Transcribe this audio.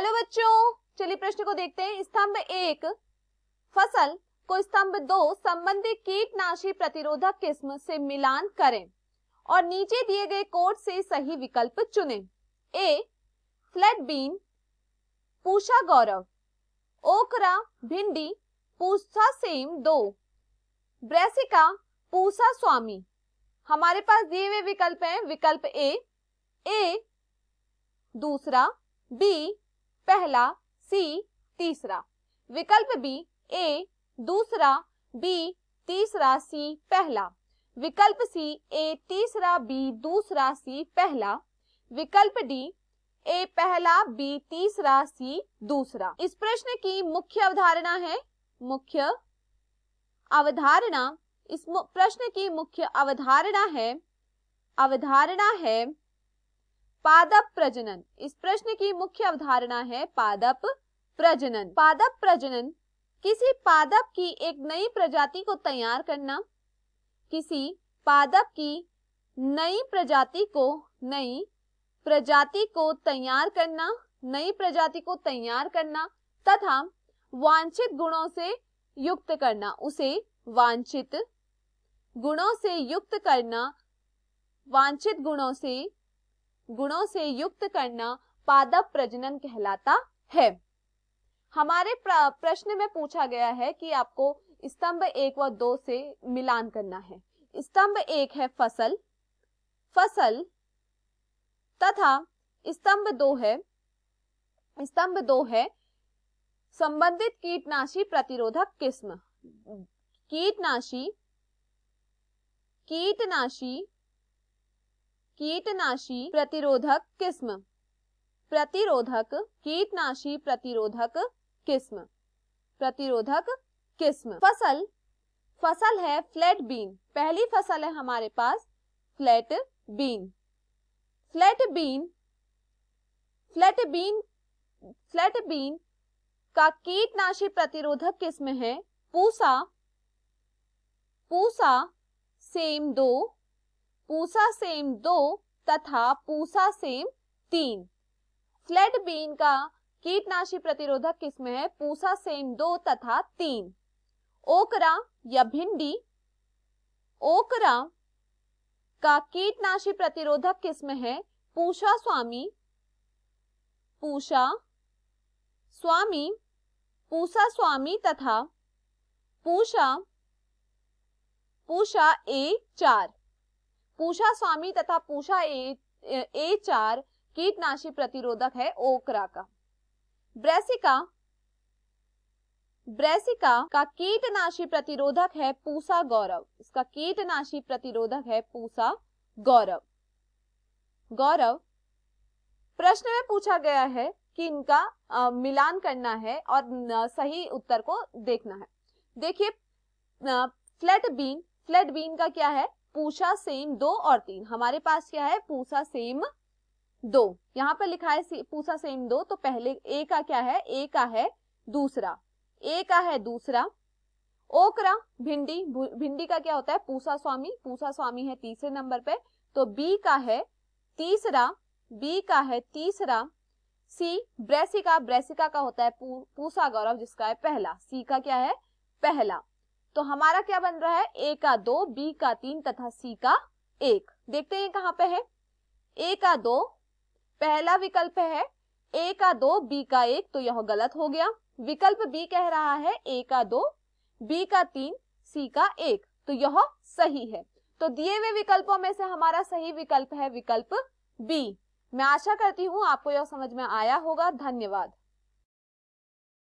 Hello बच्चों, चलिए प्रश्न को देखते हैं। स्तंभ 1 फसल को स्तंभ 2 संबंधित कीटनाशी प्रतिरोधक किस्म से मिलान करें और नीचे दिए गए कोड से सही विकल्प चुनें। ए फ्लैट बीन पूषा गौरव, ओकरा भिंडी पूषा सेम 2, ब्रेसिका पूषा स्वामी। हमारे पास दिए हुए विकल्प हैं। विकल्प ए दूसरा, बी पहला, सी तीसरा। विकल्प बी ए दूसरा, बी तीसरा, सी पहला। विकल्प सी ए तीसरा, बी दूसरा, सी पहला। विकल्प डी ए पहला, बी तीसरा, सी दूसरा। इस प्रश्न की मुख्य अवधारणा है इस प्रश्न की मुख्य अवधारणा है पादप प्रजनन। इस प्रश्न की मुख्य अवधारणा है पादप प्रजनन। पादप प्रजनन किसी पादप की एक नई प्रजाति को तैयार करना, किसी पादप की नई प्रजाति को तैयार करना तथा वांछित गुणों से युक्त करना, उसे वांछित गुणों से युक्त करना पादप प्रजनन कहलाता है। हमारे प्रश्न में पूछा गया है कि आपको स्तंभ 1 व 2 से मिलान करना है। स्तंभ 1 है फसल तथा स्तंभ 2 है संबंधित कीटनाशी प्रतिरोधक किस्म। कीटनाशी प्रतिरोधक किस्म। फसल है फ्लैट बीन। पहली फसल है हमारे पास फ्लैट बीन का कीटनाशी प्रतिरोधक किस्म है पूषा सेम 2 तथा पूषा सेम 3। फ्लैट बीन का कीटनाशी प्रतिरोधक किस्म है पूषा सेम 2 तथा 3। ओकरा या भिंडी का कीटनाशी प्रतिरोधक किस्म है पूषा स्वामी तथा पूषा A4। पूषा स्वामी तथा पूषा A4 कीटनाशी प्रतिरोधक है ओकरा का। ब्रेसिका का कीटनाशी प्रतिरोधक है पूषा गौरव। इसका कीटनाशी प्रतिरोधक है पूषा गौरव। प्रश्न में पूछा गया है कि इनका मिलान करना है और सही उत्तर को देखना है। देखिए फ्लैट बीन का क्या है पूषा सेम 2 और 3। हमारे पास क्या है पूषा सेम 2। यहाँ पर लिखा है पूषा सेम 2, तो पहले ए का क्या है, ए का है दूसरा। ओकरा भिंडी का क्या होता है पूषा स्वामी है तीसरे नंबर पे, तो बी का है तीसरा। सी ब्रेसिका का होता है पूषा गौरव जिसका है पहला। सी का क्या है पहला। तो हमारा क्या बन रहा है ए का 2, बी का 3 तथा सी का 1। देखते हैं कहां पे है। ए का 2 पहला विकल्प है, ए का 2 बी का 1, तो यह गलत हो गया। विकल्प बी कह रहा है ए का 2 बी का 3 सी का 1, तो यह सही है। तो दिए हुए विकल्पों में से हमारा सही विकल्प है विकल्प बी। मैं आशा करती हूं आपको यह समझ में आया होगा। धन्यवाद।